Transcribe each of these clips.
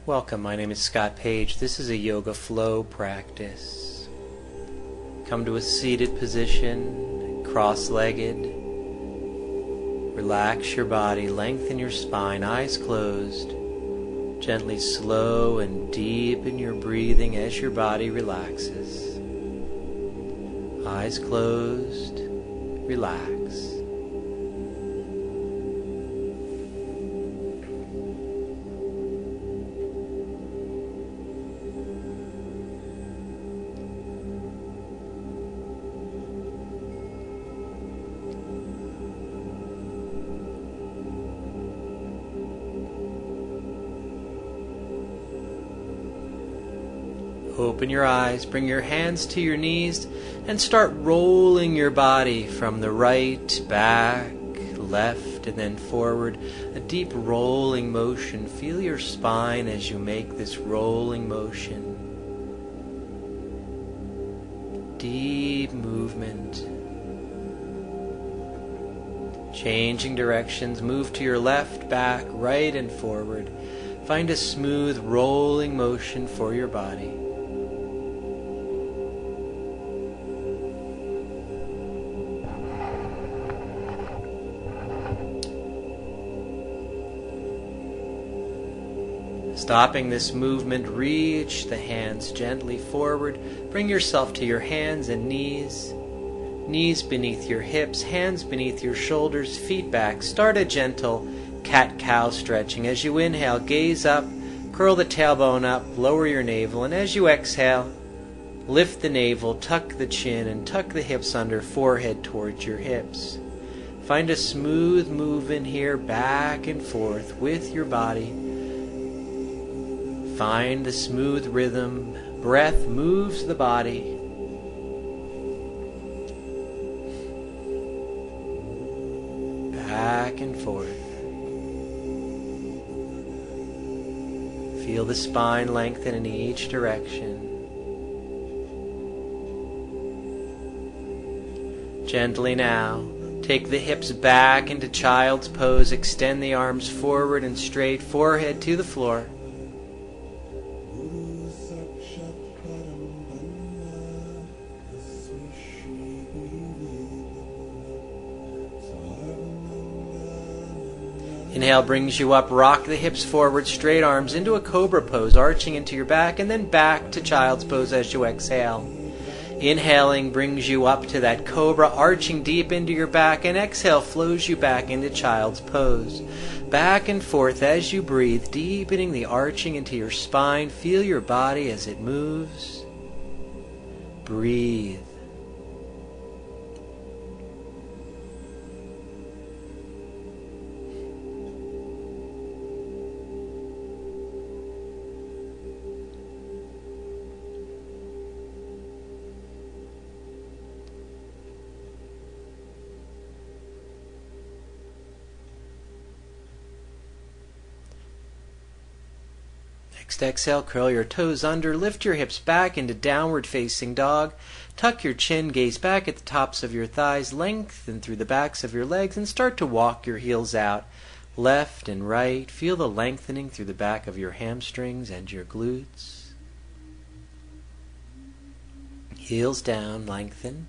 Welcome, my name is Scott Page. This is a yoga flow practice. Come to a seated position, cross-legged. Relax your body, lengthen your spine, eyes closed. Gently slow and deepen your breathing as your body relaxes. Eyes closed, relax. Open your eyes, bring your hands to your knees, and start rolling your body from the right, back, left, and then forward. A deep rolling motion. Feel your spine as you make this rolling motion. Deep movement. Changing directions. Move to your left, back, right, and forward. Find a smooth rolling motion for your body. Stopping this movement, reach the hands gently forward. Bring yourself to your hands and knees. Knees beneath your hips, hands beneath your shoulders, feet back. Start a gentle cat-cow stretching. As you inhale, gaze up, curl the tailbone up, lower your navel. And as you exhale, lift the navel, tuck the chin, and tuck the hips under, forehead towards your hips. Find a smooth move in here, back and forth with your body. Find the smooth rhythm. Breath moves the body. Back and forth. Feel the spine lengthen in each direction. Gently now, take the hips back into child's pose. Extend the arms forward and straight, forehead to the floor. Inhale brings you up, rock the hips forward, straight arms into a cobra pose, arching into your back, and then back to child's pose as you exhale. Inhaling brings you up to that cobra, arching deep into your back, and exhale flows you back into child's pose. Back and forth as you breathe, deepening the arching into your spine. Feel your body as it moves. Breathe. Next exhale, curl your toes under, lift your hips back into downward facing dog, tuck your chin, gaze back at the tops of your thighs, lengthen through the backs of your legs, and start to walk your heels out, left and right. Feel the lengthening through the back of your hamstrings and your glutes. Heels down, lengthen.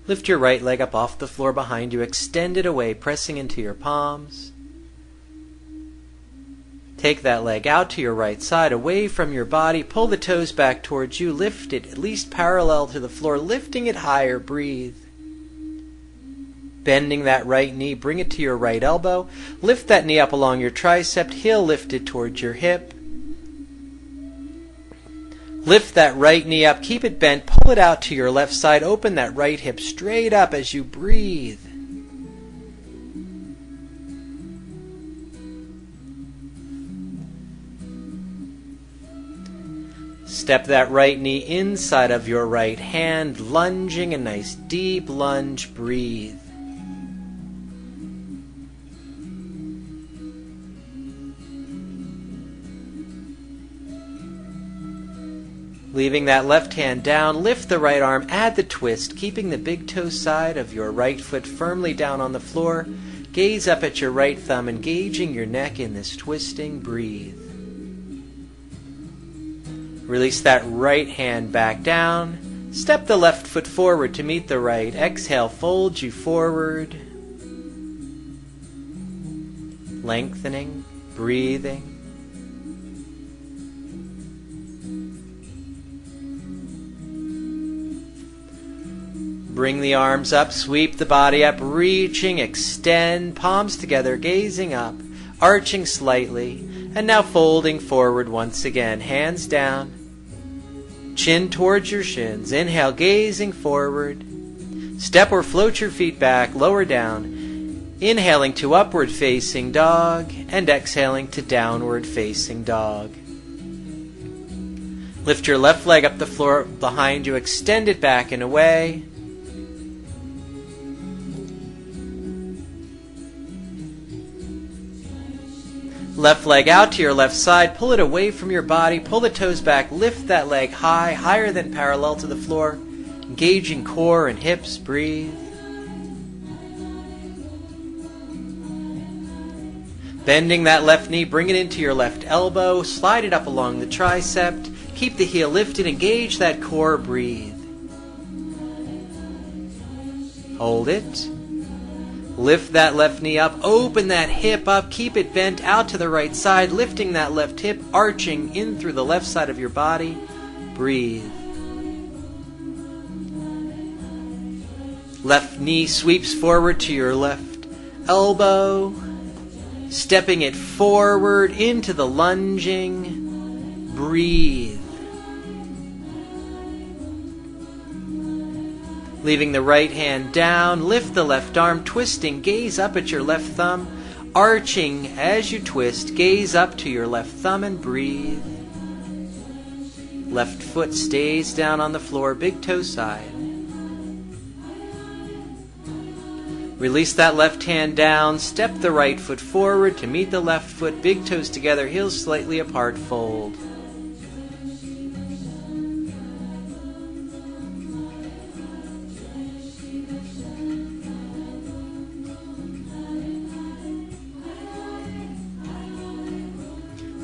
Lift your right leg up off the floor behind you. Extend it away, pressing into your palms. Take that leg out to your right side, away from your body. Pull the toes back towards you. Lift it at least parallel to the floor, lifting it higher. Breathe. Bending that right knee, bring it to your right elbow. Lift that knee up along your tricep, heel lifted towards your hip. Lift that right knee up, keep it bent, pull it out to your left side, open that right hip straight up as you breathe. Step that right knee inside of your right hand, lunging, a nice deep lunge, breathe. Leaving that left hand down, lift the right arm, add the twist, keeping the big toe side of your right foot firmly down on the floor. Gaze up at your right thumb, engaging your neck in this twisting. Breathe. Release that right hand back down. Step the left foot forward to meet the right. Exhale, fold you forward. Lengthening, breathing. Bring the arms up, sweep the body up, reaching, extend, palms together, gazing up, arching slightly, and now folding forward once again, hands down, chin towards your shins. Inhale, gazing forward. Step or float your feet back, lower down. Inhaling to upward facing dog, and exhaling to downward facing dog. Lift your left leg up the floor behind you, extend it back and away. Left leg out to your left side, pull it away from your body, pull the toes back, lift that leg high, higher than parallel to the floor, engaging core and hips. Breathe. Bending that left knee, bring it into your left elbow, slide it up along the tricep, keep the heel lifted, engage that core. Breathe. Hold it. Lift that left knee up, open that hip up, keep it bent out to the right side, lifting that left hip, arching in through the left side of your body. Breathe. Left knee sweeps forward to your left elbow, stepping it forward into the lunging. Breathe. Leaving the right hand down, lift the left arm, twisting, gaze up at your left thumb, arching as you twist, gaze up to your left thumb and breathe. Left foot stays down on the floor, big toe side. Release that left hand down, step the right foot forward to meet the left foot, big toes together, heels slightly apart, fold.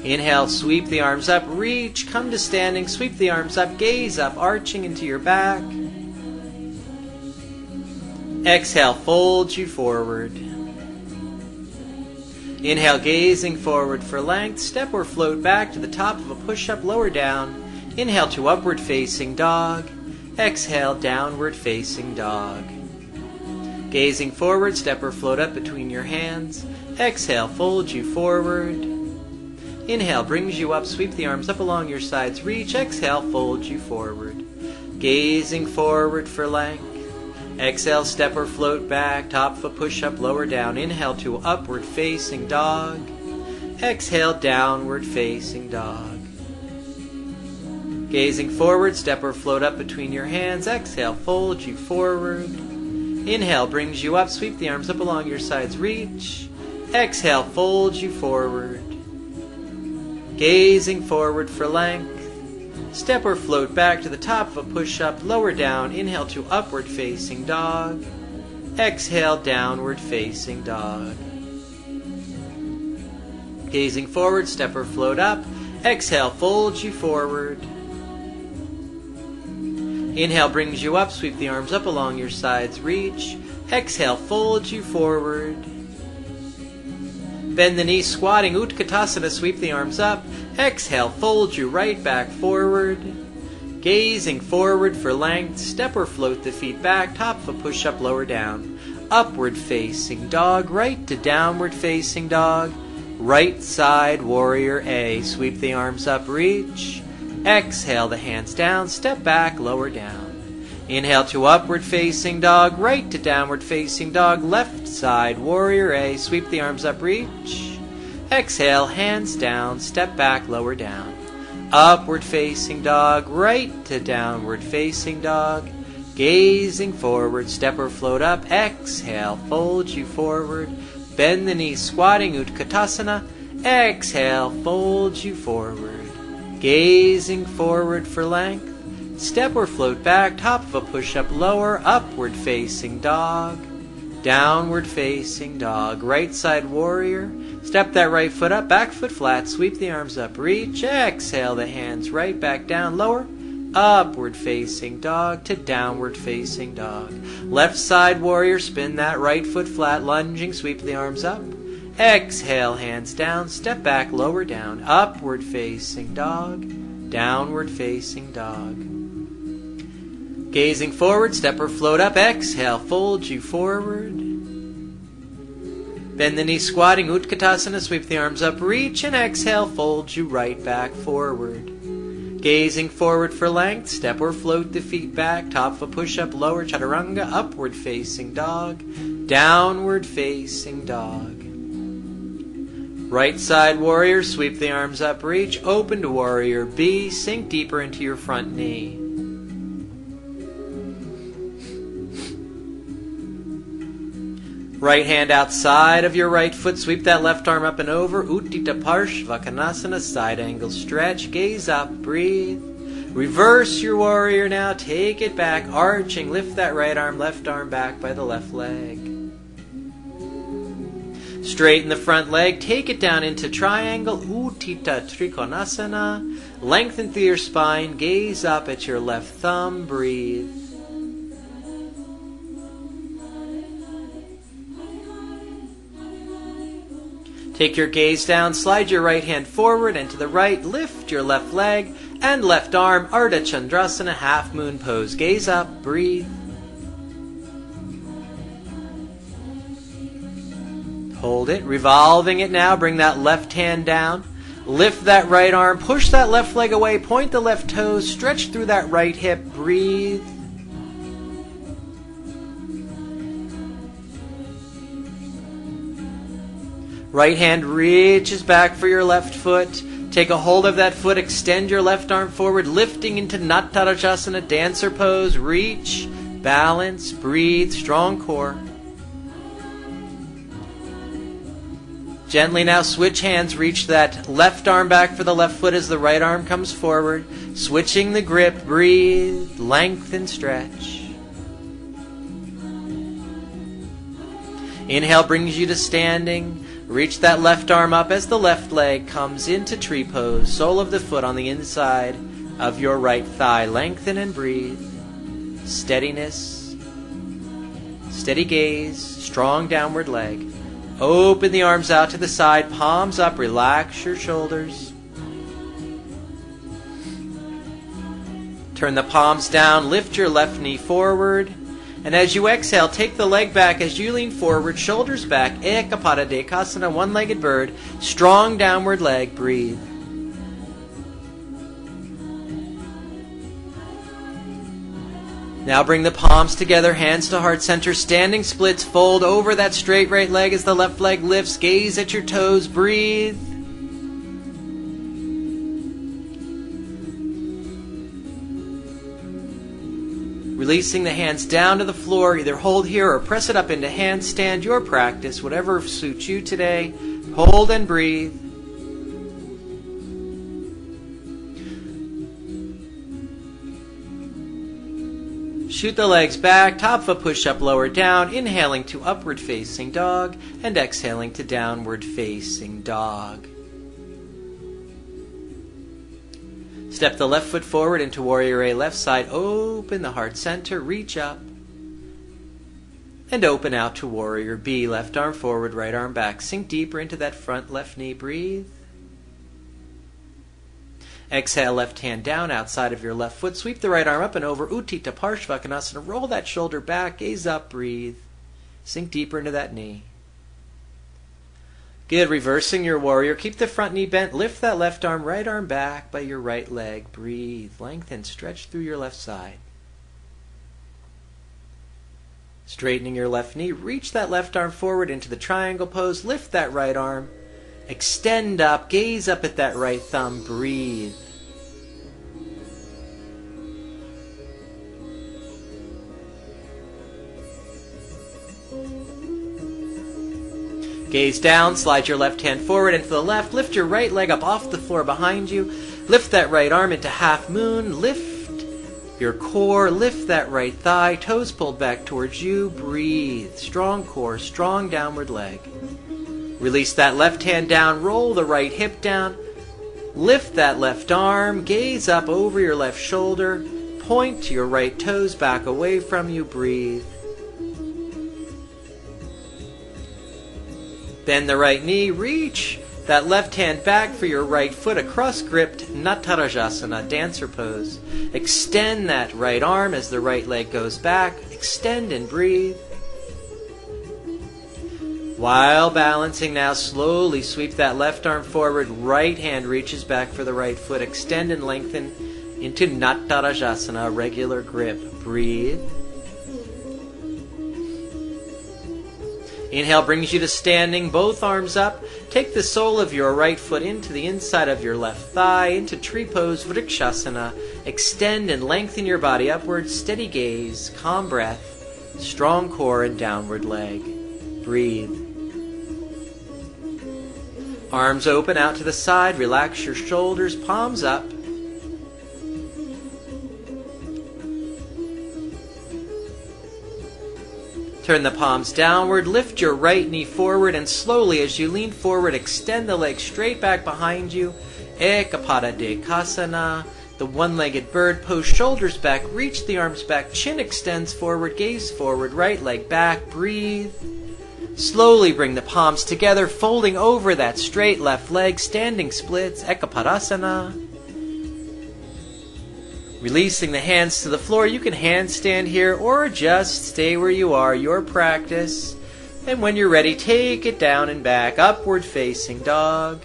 Inhale, sweep the arms up, reach, come to standing, sweep the arms up, gaze up, arching into your back. Exhale, fold you forward. Inhale, gazing forward for length, step or float back to the top of a push-up, lower down. Inhale to upward facing dog. Exhale, downward facing dog. Gazing forward, step or float up between your hands. Exhale, fold you forward. Inhale brings you up, sweep the arms up along your sides, reach, exhale, fold you forward. Gazing forward for length. Exhale, step or float back, top of a push-up, lower down. Inhale to upward facing dog. Exhale, downward facing dog. Gazing forward, step or float up between your hands. Exhale, fold you forward. Inhale brings you up, sweep the arms up along your sides, reach. Exhale, fold you forward. Gazing forward for length. Step or float back to the top of a push-up, lower down. Inhale to upward facing dog. Exhale, downward facing dog. Gazing forward, step or float up. Exhale, fold you forward. Inhale brings you up, sweep the arms up along your sides, reach. Exhale, fold you forward. Bend the knees, squatting, Utkatasana, sweep the arms up. Exhale, fold you right back forward. Gazing forward for length, step or float the feet back, top of a push-up, lower down. Upward facing dog, right to downward facing dog. Right side, warrior A. Sweep the arms up, reach. Exhale, the hands down, step back, lower down. Inhale to upward facing dog, right to downward facing dog, left side, warrior A. Sweep the arms up, reach. Exhale, hands down, step back, lower down. Upward facing dog, right to downward facing dog. Gazing forward, step or float up. Exhale, fold you forward. Bend the knees, squatting, Utkatasana. Exhale, fold you forward. Gazing forward for length. Step or float back, top of a push-up, lower, upward facing dog. downward facing dog. Right side warrior, step that right foot up, back foot flat, sweep the arms up, reach, exhale the hands right back down, lower, upward facing dog to downward facing dog. Left side warrior, spin that right foot flat, lunging, sweep the arms up, exhale hands down, step back, lower down, upward facing dog, downward facing dog. Gazing forward, step or float up, exhale, fold you forward. Bend the knees, squatting, Utkatasana, sweep the arms up, reach, and exhale, fold you right back forward. Gazing forward for length, step or float the feet back, top of a push-up, lower chaturanga, upward facing dog, downward facing dog. Right side warrior, sweep the arms up, reach, open to warrior B, sink deeper into your front knee. Right hand outside of your right foot, sweep that left arm up and over, Utthita Parshvakonasana, side angle stretch, gaze up, breathe. Reverse your warrior now, take it back, arching, lift that right arm, left arm back by the left leg. Straighten the front leg, take it down into triangle, Utthita Trikonasana, lengthen through your spine, gaze up at your left thumb, breathe. Take your gaze down, slide your right hand forward and to the right, lift your left leg and left arm, Ardha Chandrasana, half moon pose. Gaze up, breathe. Hold it, revolving it now, bring that left hand down, lift that right arm, push that left leg away, point the left toes, stretch through that right hip, breathe. Right hand reaches back for your left foot. Take a hold of that foot, extend your left arm forward, lifting into Nattarajasana, dancer pose. Reach, balance, breathe, strong core. Gently now switch hands, reach that left arm back for the left foot as the right arm comes forward. Switching the grip, breathe, lengthen, stretch. Inhale brings you to standing. Reach that left arm up as the left leg comes into tree pose. Sole of the foot on the inside of your right thigh. Lengthen and breathe. Steadiness. Steady gaze. Strong downward leg. Open the arms out to the side. Palms up. Relax your shoulders. Turn the palms down. Lift your left knee forward. And as you exhale, take the leg back as you lean forward, shoulders back, Ekapada Dekasana, one-legged bird, strong downward leg, breathe. Now bring the palms together, hands to heart center, standing splits, fold over that straight right leg as the left leg lifts, gaze at your toes, breathe. Releasing the hands down to the floor, either hold here or press it up into handstand, your practice, whatever suits you today. Hold and breathe. Shoot the legs back, top foot push up, lower down, inhaling to upward facing dog and exhaling to downward facing dog. Step the left foot forward into Warrior A, left side, open the heart center, reach up, and open out to Warrior B, left arm forward, right arm back. Sink deeper into that front left knee, breathe. Exhale, left hand down outside of your left foot, sweep the right arm up and over, Utthita Parshvakonasana, roll that shoulder back, gaze up, breathe. Sink deeper into that knee. Good, reversing your warrior. Keep the front knee bent. Lift that left arm, right arm back by your right leg. Breathe. Lengthen. Stretch through your left side. Straightening your left knee. Reach that left arm forward into the triangle pose. Lift that right arm. Extend up. Gaze up at that right thumb. Breathe. Gaze down, slide your left hand forward and to the left. Lift your right leg up off the floor behind you. Lift that right arm into half moon. Lift your core. Lift that right thigh, toes pulled back towards you. Breathe. Strong core, strong downward leg. Release that left hand down, roll the right hip down. Lift that left arm, gaze up over your left shoulder. Point to your right toes back away from you. Breathe. Bend the right knee, reach that left hand back for your right foot, a cross-gripped Natarajasana, dancer pose. Extend that right arm as the right leg goes back. Extend and breathe. While balancing now, slowly sweep that left arm forward. Right hand reaches back for the right foot. Extend and lengthen into Natarajasana, regular grip. Breathe. Inhale brings you to standing, both arms up. Take the sole of your right foot into the inside of your left thigh, into tree pose, Vrikshasana. Extend and lengthen your body upwards, steady gaze, calm breath, strong core and downward leg. Breathe. Arms open out to the side, relax your shoulders, palms up. Turn the palms downward, lift your right knee forward, and slowly as you lean forward, extend the legs straight back behind you. Ekapada Dekasana, the one-legged bird pose, shoulders back, reach the arms back, chin extends forward, gaze forward, right leg back, breathe. Slowly bring the palms together, folding over that straight left leg, standing splits, Ekapadasana. Releasing the hands to the floor. You can handstand here or just stay where you are, your practice. And when you're ready, take it down and back. Upward facing dog.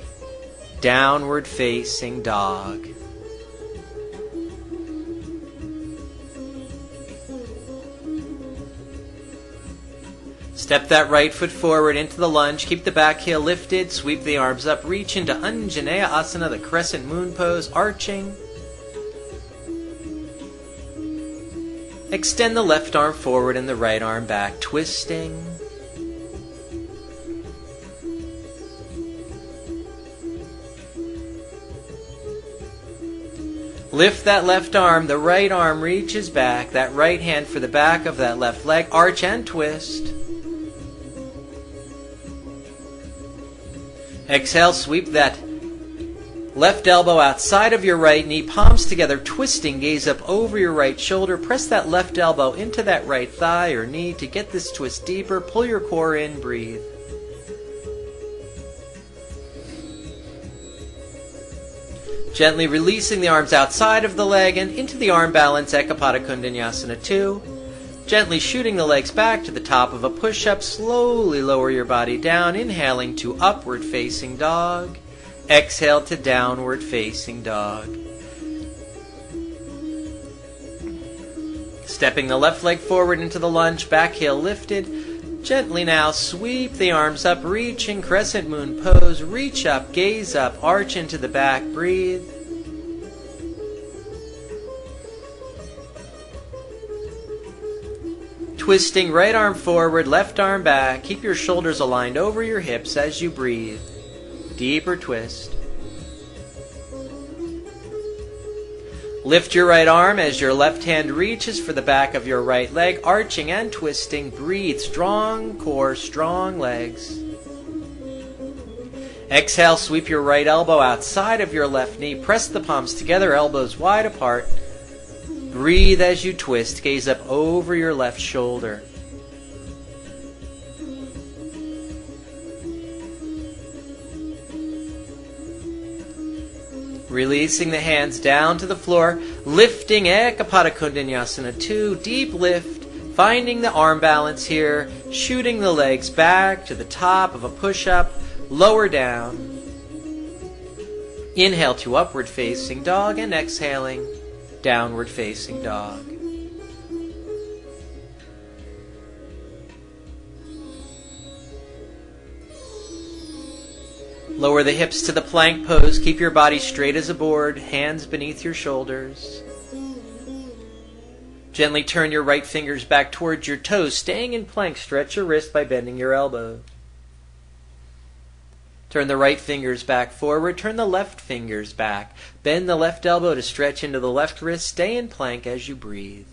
Downward facing dog. Step that right foot forward into the lunge. Keep the back heel lifted. Sweep the arms up. Reach into Anjaneya Asana, the crescent moon pose, arching. Extend the left arm forward and the right arm back, twisting. Lift that left arm, the right arm reaches back, that right hand for the back of that left leg, arch and twist. Exhale, sweep that left elbow outside of your right knee, palms together, twisting, gaze up over your right shoulder. Press that left elbow into that right thigh or knee to get this twist deeper. Pull your core in, breathe. Gently releasing the arms outside of the leg and into the arm balance, Ekapada Kundanyasana 2. Gently shooting the legs back to the top of a push-up. Slowly lower your body down, inhaling to upward facing dog. Exhale to downward facing dog. Stepping the left leg forward into the lunge, back heel lifted. Gently now sweep the arms up, reaching crescent moon pose. Reach up, gaze up, arch into the back, breathe. Twisting right arm forward, left arm back. Keep your shoulders aligned over your hips as you breathe. Deeper twist. Lift your right arm as your left hand reaches for the back of your right leg, arching and twisting. Breathe. Strong core, strong legs. Exhale, sweep your right elbow outside of your left knee. Press the palms together, elbows wide apart. Breathe as you twist. Gaze up over your left shoulder. Releasing the hands down to the floor, lifting Ekapada Kundanyasana 2, deep lift, finding the arm balance here, shooting the legs back to the top of a push-up, lower down. Inhale to upward facing dog and exhaling, downward facing dog. Lower the hips to the plank pose. Keep your body straight as a board, hands beneath your shoulders. Gently turn your right fingers back towards your toes. Staying in plank, stretch your wrist by bending your elbow. Turn the right fingers back forward. Turn the left fingers back. Bend the left elbow to stretch into the left wrist. Stay in plank as you breathe.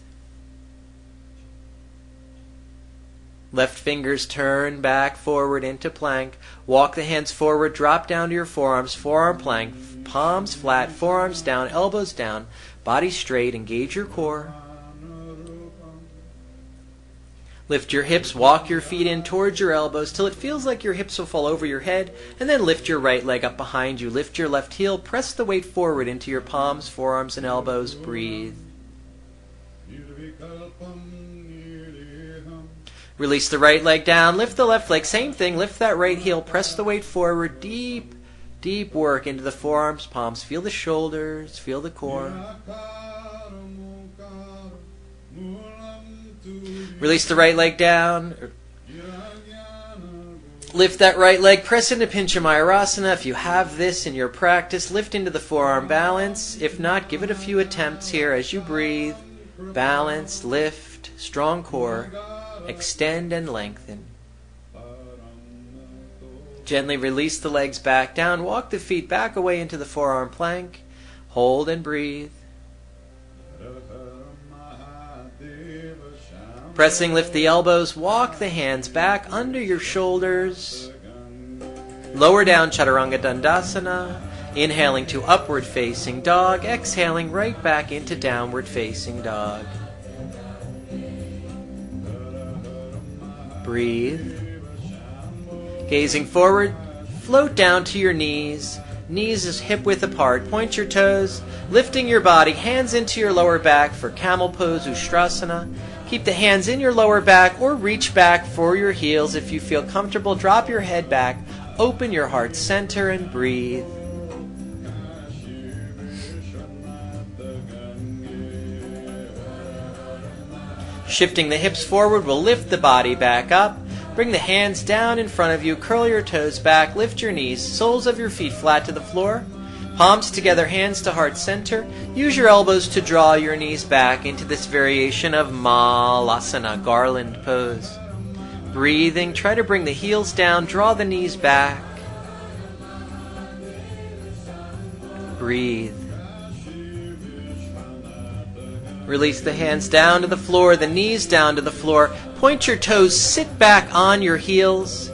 Left fingers turn back forward into plank. Walk the hands forward. Drop down to your forearms. Forearm plank. Palms flat. Forearms down. Elbows down. Body straight. Engage your core. Lift your hips, walk your feet in towards your elbows till it feels like your hips will fall over your head, and then lift your right leg up behind you. Lift your left heel, press the weight forward into your palms, forearms, and elbows. Breathe. Release the right leg down, lift the left leg, same thing, lift that right heel, press the weight forward, deep, deep work into the forearms, palms. Feel the shoulders, feel the core. Release the right leg down. Lift that right leg. Press into Pincha Mayurasana. If you have this in your practice, lift into the forearm balance. If not, give it a few attempts here as you breathe. Balance, lift, strong core. Extend and lengthen. Gently release the legs back down. Walk the feet back away into the forearm plank. Hold and breathe. Pressing, lift the elbows, walk the hands back under your shoulders. Lower down Chaturanga Dandasana. Inhaling to upward facing dog. Exhaling right back into downward facing dog. Breathe. Gazing forward, float down to your knees. Knees is hip width apart. Point your toes, lifting your body, hands into your lower back for camel pose, Ustrasana. Keep the hands in your lower back or reach back for your heels if you feel comfortable. Drop your head back, open your heart center and breathe. Shifting the hips forward will lift the body back up. Bring the hands down in front of you, curl your toes back, lift your knees, soles of your feet flat to the floor. Palms together, hands to heart center. Use your elbows to draw your knees back into this variation of Malasana, garland pose. Breathing, try to bring the heels down, draw the knees back. Breathe. Release the hands down to the floor, the knees down to the floor. Point your toes, sit back on your heels.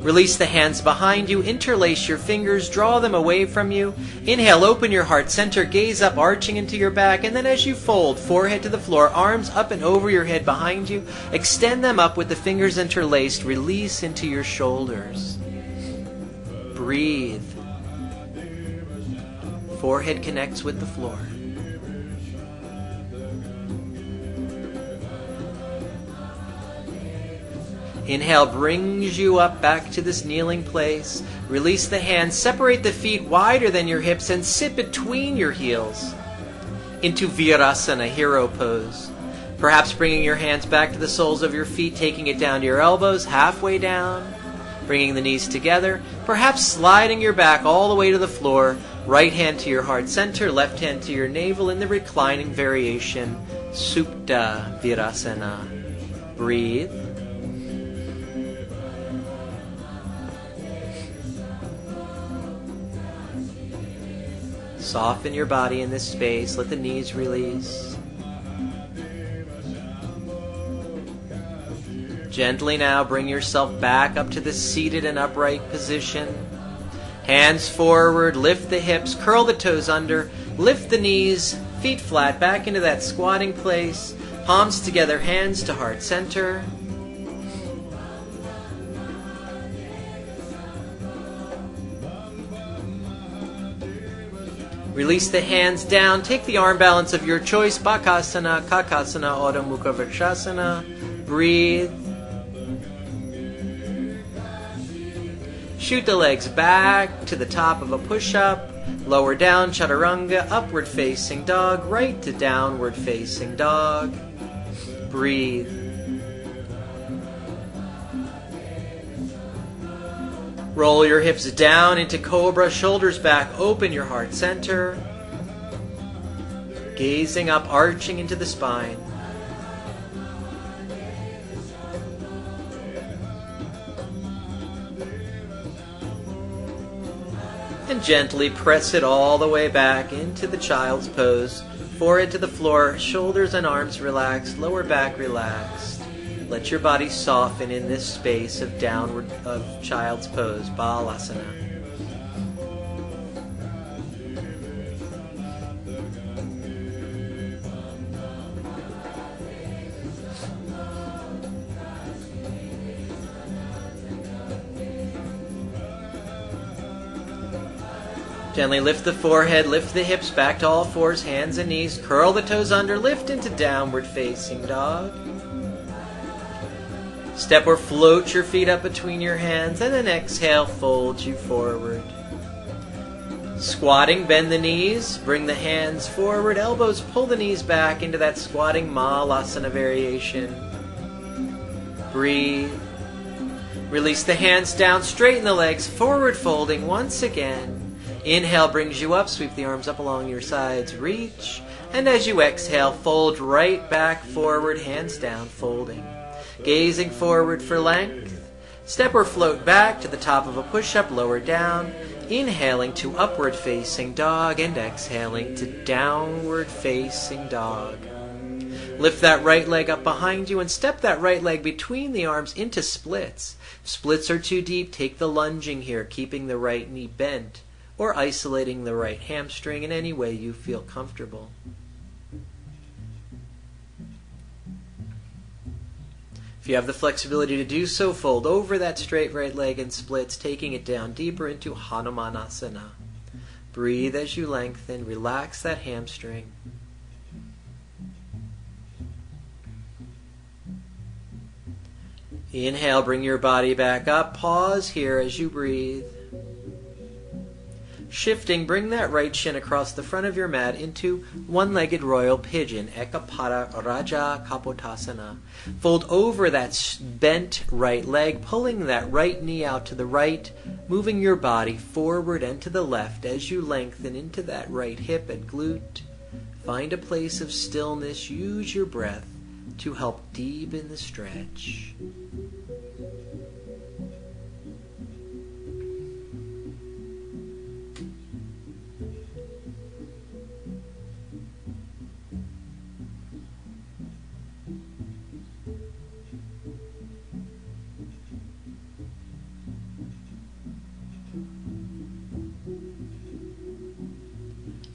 Release the hands behind you, interlace your fingers, draw them away from you. Inhale, open your heart center, gaze up, arching into your back, and then as you fold, forehead to the floor, arms up and over your head behind you. Extend them up with the fingers interlaced, release into your shoulders. Breathe. Forehead connects with the floor. Inhale brings you up back to this kneeling place. Release the hands, separate the feet wider than your hips and sit between your heels into Virasana, hero pose. Perhaps bringing your hands back to the soles of your feet, taking it down to your elbows, halfway down, bringing the knees together. Perhaps sliding your back all the way to the floor, right hand to your heart center, left hand to your navel in the reclining variation, Supta Virasana. Breathe. Soften your body in this space. Let the knees release. Gently now bring yourself back up to the seated and upright position. Hands forward, lift the hips, curl the toes under, lift the knees, feet flat, back into that squatting place. Palms together, hands to heart center. Release the hands down. Take the arm balance of your choice. Bakasana, Kakasana, Adho Mukha Vrikshasana. Breathe. Shoot the legs back to the top of a push-up. Lower down, Chaturanga, upward facing dog, right to downward facing dog. Breathe. Roll your hips down into Cobra, shoulders back, open your heart center. Gazing up, arching into the spine. And gently press it all the way back into the child's pose. Forehead to the floor, shoulders and arms relaxed, lower back relaxed. Let your body soften in this space of child's pose, Balasana. Gently lift the forehead, lift the hips back to all fours, hands and knees. Curl the toes under, lift into downward facing dog. Step or float your feet up between your hands, and then exhale, fold you forward. Squatting, bend the knees, bring the hands forward, elbows pull the knees back into that squatting Malasana variation. Breathe. Release the hands down, straighten the legs, forward folding once again. Inhale brings you up, sweep the arms up along your sides, reach. And as you exhale, fold right back forward, hands down, folding. Gazing forward for length. Step or float back to the top of a push-up, lower down. Inhaling to upward facing dog and exhaling to downward facing dog. Lift that right leg up behind you and step that right leg between the arms into splits. If splits are too deep, take the lunging here, keeping the right knee bent, or isolating the right hamstring in any way you feel comfortable. If you have the flexibility to do so, fold over that straight right leg in splits, taking it down deeper into Hanumanasana. Breathe as you lengthen, relax that hamstring. Inhale, bring your body back up. Pause here as you breathe. Shifting, bring that right shin across the front of your mat into one-legged royal pigeon, Ekapada Raja Kapotasana. Fold over that bent right leg, pulling that right knee out to the right, moving your body forward and to the left as you lengthen into that right hip and glute. Find a place of stillness. Use your breath to help deepen the stretch.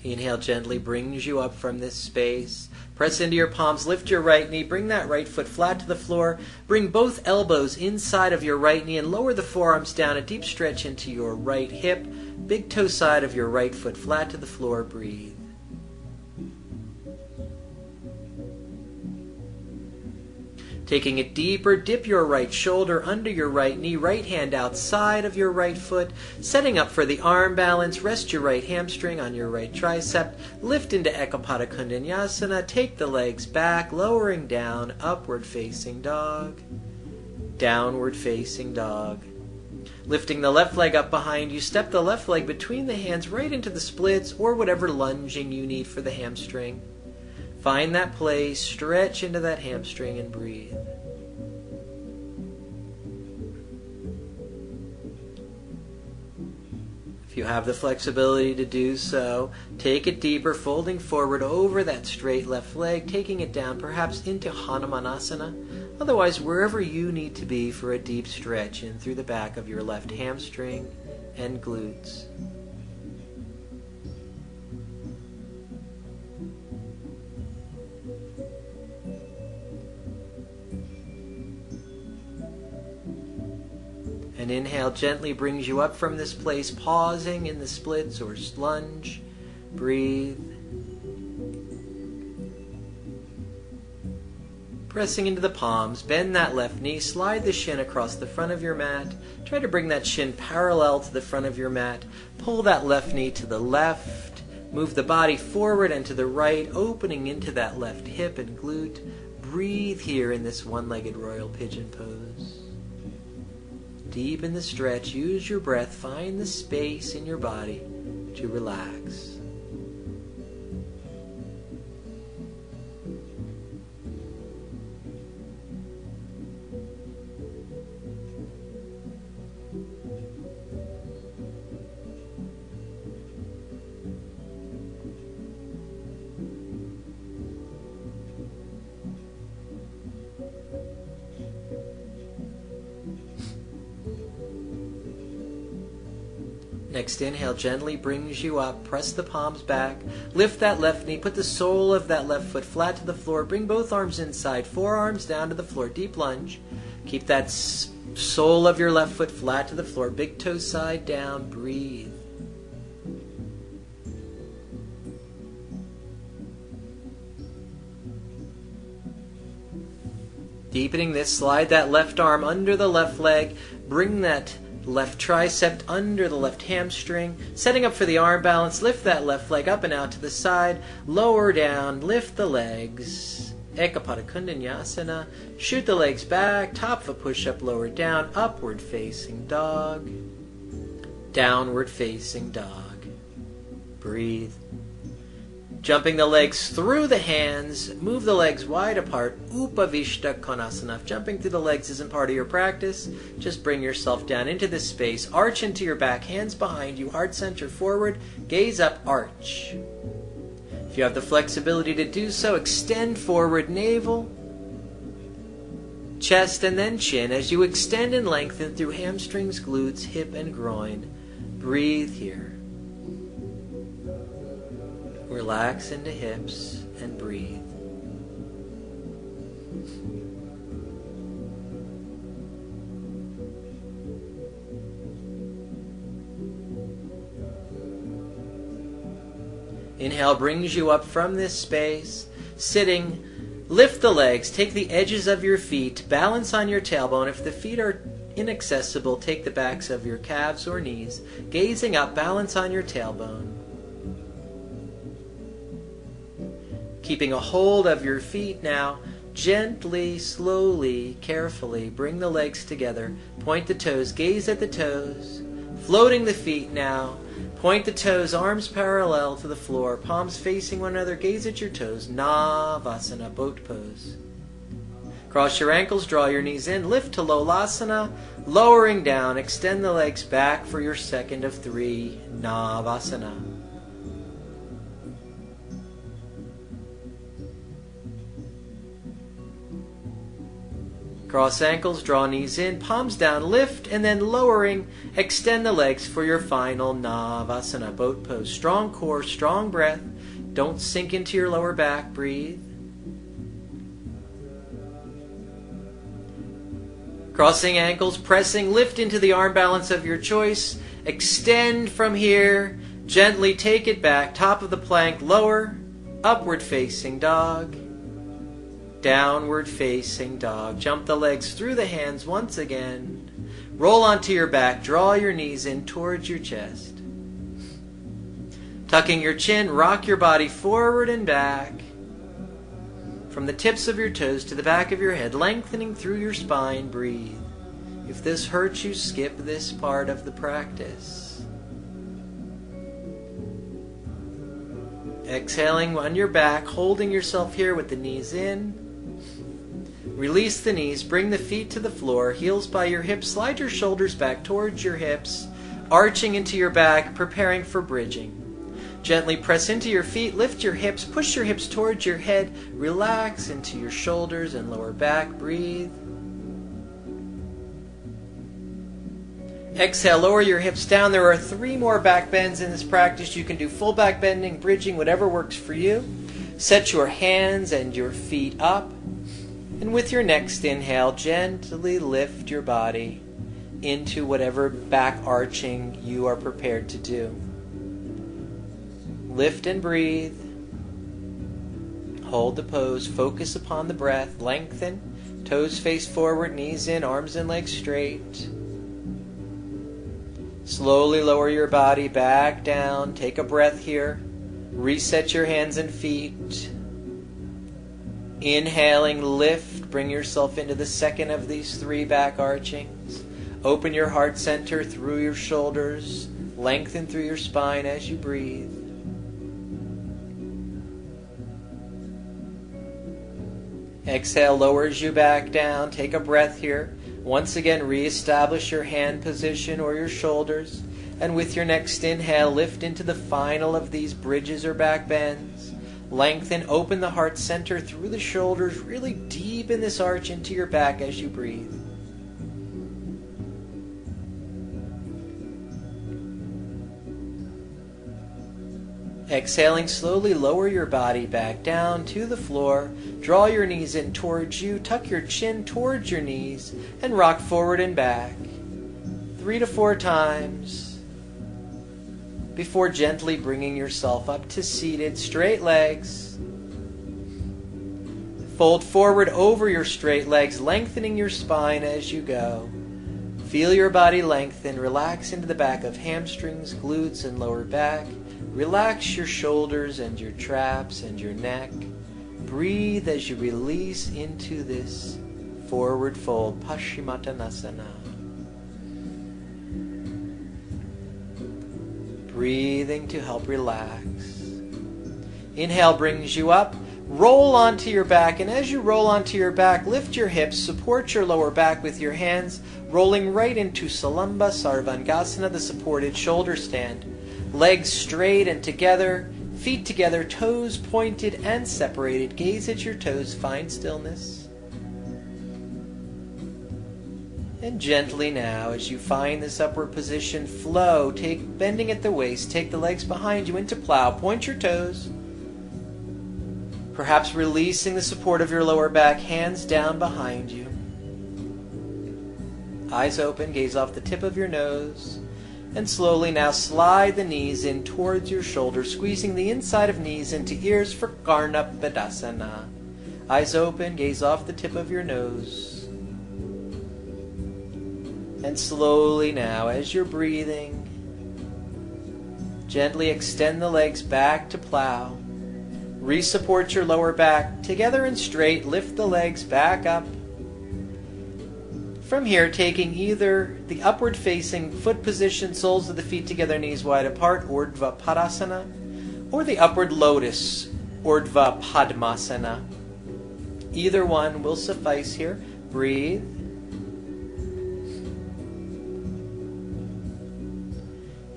Inhale gently brings you up from this space. Press into your palms, lift your right knee, bring that right foot flat to the floor. Bring both elbows inside of your right knee and lower the forearms down, a deep stretch into your right hip. Big toe side of your right foot flat to the floor, breathe. Taking it deeper, dip your right shoulder under your right knee, right hand outside of your right foot, setting up for the arm balance. Rest your right hamstring on your right tricep, lift into Ekapada Kundanyasana, take the legs back, lowering down, upward facing dog, downward facing dog. Lifting the left leg up behind you, step the left leg between the hands right into the splits or whatever lunging you need for the hamstring. Find that place, stretch into that hamstring and breathe. If you have the flexibility to do so, take it deeper, folding forward over that straight left leg, taking it down perhaps into Hanumanasana. Otherwise, wherever you need to be for a deep stretch in through the back of your left hamstring and glutes. An inhale gently brings you up from this place, pausing in the splits or lunge. Breathe. Pressing into the palms, bend that left knee, slide the shin across the front of your mat. Try to bring that shin parallel to the front of your mat. Pull that left knee to the left. Move the body forward and to the right, opening into that left hip and glute. Breathe here in this one-legged royal pigeon pose. Deepen the stretch, use your breath, find the space in your body to relax. Next inhale gently brings you up. Press the palms back. Lift that left knee. Put the sole of that left foot flat to the floor. Bring both arms inside. Forearms down to the floor. Deep lunge. Keep that sole of your left foot flat to the floor. Big toe side down. Breathe. Deepening this, slide that left arm under the left leg. Bring that left tricep under the left hamstring. Setting up for the arm balance, lift that left leg up and out to the side. Lower down, lift the legs. Ekapada Kundanyasana. Shoot the legs back, top of a push-up, lower down, upward facing dog. Downward facing dog. Breathe. Jumping the legs through the hands, move the legs wide apart, Upavishta Konasana. If jumping through the legs isn't part of your practice, just bring yourself down into this space, arch into your back, hands behind you, heart center forward, gaze up, arch. If you have the flexibility to do so, extend forward, navel, chest, and then chin as you extend and lengthen through hamstrings, glutes, hip, and groin. Breathe here. Relax into hips and breathe. Inhale brings you up from this space. Sitting, lift the legs, take the edges of your feet, balance on your tailbone. If the feet are inaccessible, take the backs of your calves or knees. Gazing up, balance on your tailbone. Keeping a hold of your feet now, gently, slowly, carefully, bring the legs together. Point the toes, gaze at the toes. Floating the feet now. Point the toes, arms parallel to the floor, palms facing one another, gaze at your toes. Navasana, boat pose. Cross your ankles, draw your knees in, lift to Lolasana, lowering down, extend the legs back for your second of 3, Navasana. Cross ankles, draw knees in, palms down, lift, and then lowering, extend the legs for your final Navasana, boat pose. Strong core, strong breath. Don't sink into your lower back. Breathe. Crossing ankles, pressing, lift into the arm balance of your choice. Extend from here. Gently take it back. Top of the plank, lower. Upward facing dog. Downward facing dog. Jump the legs through the hands once again. Roll onto your back. Draw your knees in towards your chest. Tucking your chin, rock your body forward and back. From the tips of your toes to the back of your head, lengthening through your spine. Breathe. If this hurts you, skip this part of the practice. Exhaling on your back, holding yourself here with the knees in. Release the knees, bring the feet to the floor, heels by your hips, slide your shoulders back towards your hips, arching into your back, preparing for bridging. Gently press into your feet, lift your hips, push your hips towards your head, relax into your shoulders and lower back, breathe. Exhale, lower your hips down. There are 3 more back bends in this practice. You can do full back bending, bridging, whatever works for you. Set your hands and your feet up. And with your next inhale, gently lift your body into whatever back arching you are prepared to do. Lift and breathe. Hold the pose. Focus upon the breath. Lengthen. Toes face forward, knees in, arms and legs straight. Slowly lower your body back down. Take a breath here. Reset your hands and feet. Inhaling, lift, bring yourself into the second of these 3 back archings. Open your heart center through your shoulders. Lengthen through your spine as you breathe. Exhale, lowers you back down. Take a breath here. Once again, reestablish your hand position or your shoulders. And with your next inhale, lift into the final of these bridges or back bends. Lengthen, open the heart center through the shoulders, really deep in this arch into your back as you breathe. Exhaling, slowly lower your body back down to the floor. Draw your knees in towards you. Tuck your chin towards your knees and rock forward and back 3 to 4 times before gently bringing yourself up to seated. Straight legs. Fold forward over your straight legs, lengthening your spine as you go. Feel your body lengthen. Relax into the back of hamstrings, glutes, and lower back. Relax your shoulders and your traps and your neck. Breathe as you release into this forward fold, Paschimottanasana. Breathing to help relax. Inhale brings you up. Roll onto your back, and as you roll onto your back, lift your hips, support your lower back with your hands, rolling right into Salamba Sarvangasana, the supported shoulder stand. Legs straight and together, feet together, toes pointed and separated. Gaze at your toes, find stillness. And gently now, as you find this upward position, flow, bending at the waist, take the legs behind you into plow, point your toes. Perhaps releasing the support of your lower back, hands down behind you. Eyes open, gaze off the tip of your nose. And slowly now slide the knees in towards your shoulders, squeezing the inside of knees into ears for Karna Padasana. Eyes open, gaze off the tip of your nose. And slowly now, as you're breathing, gently extend the legs back to plow. Resupport your lower back together and straight. Lift the legs back up. From here, taking either the upward facing foot position, soles of the feet together, knees wide apart, Urdhva Padasana, or the upward lotus, Urdhva Padmasana. Either one will suffice here. Breathe.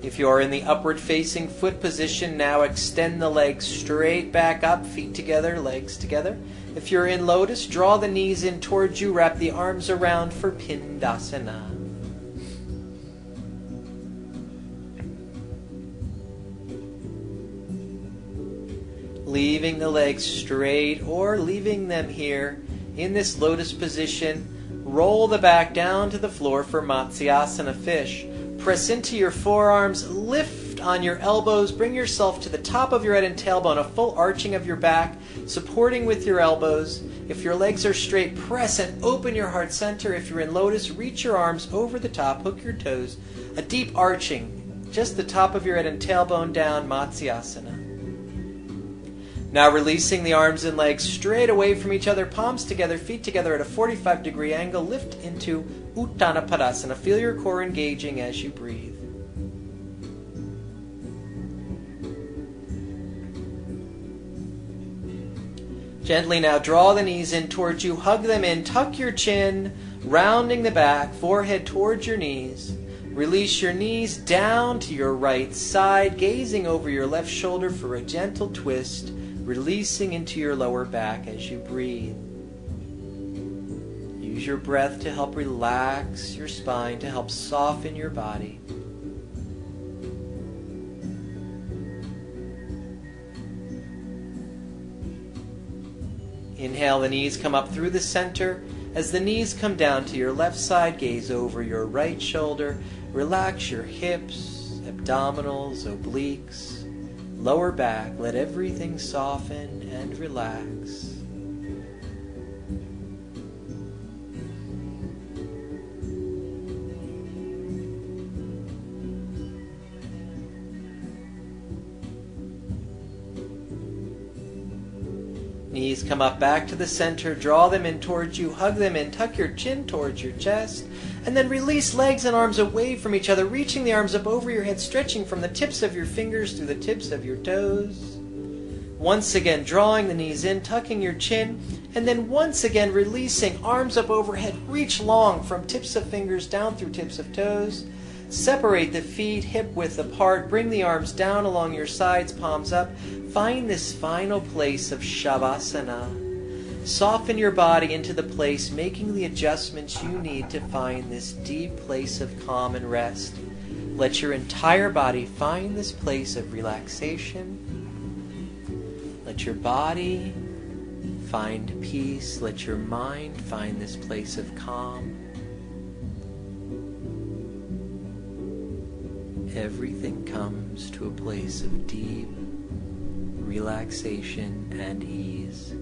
If you are in the upward facing foot position, now extend the legs straight back up, feet together, legs together. If you're in lotus, draw the knees in towards you, wrap the arms around for Pindasana. Leaving the legs straight or leaving them here in this lotus position, roll the back down to the floor for Matsyasana fish. Press into your forearms, lift on your elbows, bring yourself to the top of your head and tailbone, a full arching of your back, supporting with your elbows. If your legs are straight, press and open your heart center. If you're in lotus, reach your arms over the top, hook your toes, a deep arching, just the top of your head and tailbone down, Matsyasana. Now releasing the arms and legs straight away from each other, palms together, feet together at a 45-degree angle, lift into Uttana Padasana. Feel your core engaging as you breathe. Gently now draw the knees in towards you, hug them in, tuck your chin, rounding the back, forehead towards your knees. Release your knees down to your right side, gazing over your left shoulder for a gentle twist, releasing into your lower back as you breathe. Use your breath to help relax your spine, to help soften your body. Inhale, the knees come up through the center. As the knees come down to your left side, gaze over your right shoulder. Relax your hips, abdominals, obliques, lower back. Let everything soften and relax. Knees come up back to the center, draw them in towards you, hug them in, tuck your chin towards your chest, and then release legs and arms away from each other, reaching the arms up over your head, stretching from the tips of your fingers through the tips of your toes. Once again, drawing the knees in, tucking your chin, and then once again releasing, arms up overhead, reach long from tips of fingers down through tips of toes. Separate the feet hip width apart, bring the arms down along your sides, palms up. Find this final place of Shavasana. Soften your body into the place, making the adjustments you need to find this deep place of calm and rest. Let your entire body find this place of relaxation Let your body find peace. Let your mind find this place of calm. Everything comes to a place of deep relaxation and ease.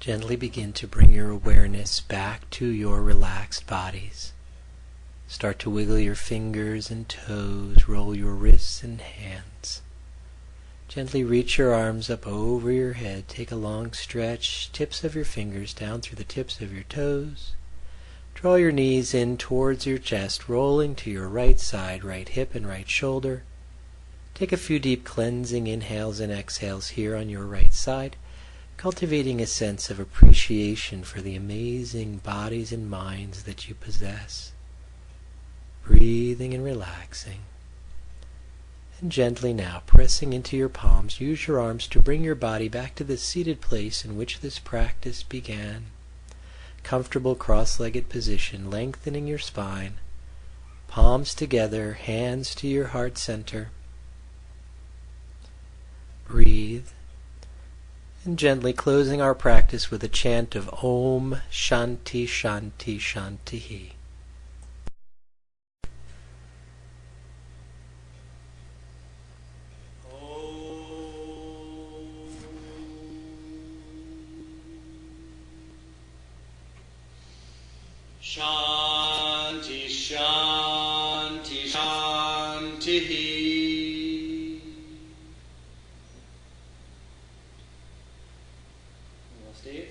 Gently begin to bring your awareness back to your relaxed bodies. Start to wiggle your fingers and toes, roll your wrists and hands. Gently reach your arms up over your head. Take a long stretch, tips of your fingers down through the tips of your toes. Draw your knees in towards your chest, rolling to your right side, right hip and right shoulder. Take a few deep cleansing inhales and exhales here on your right side, cultivating a sense of appreciation for the amazing bodies and minds that you possess. Breathing and relaxing. And gently now, pressing into your palms, use your arms to bring your body back to the seated place in which this practice began. Comfortable cross-legged position, lengthening your spine. Palms together, hands to your heart center. Breathe. And gently closing our practice with a chant of Om Shanti Shanti Shanti. Shanti, Shanti, Shanti. Well, Steve?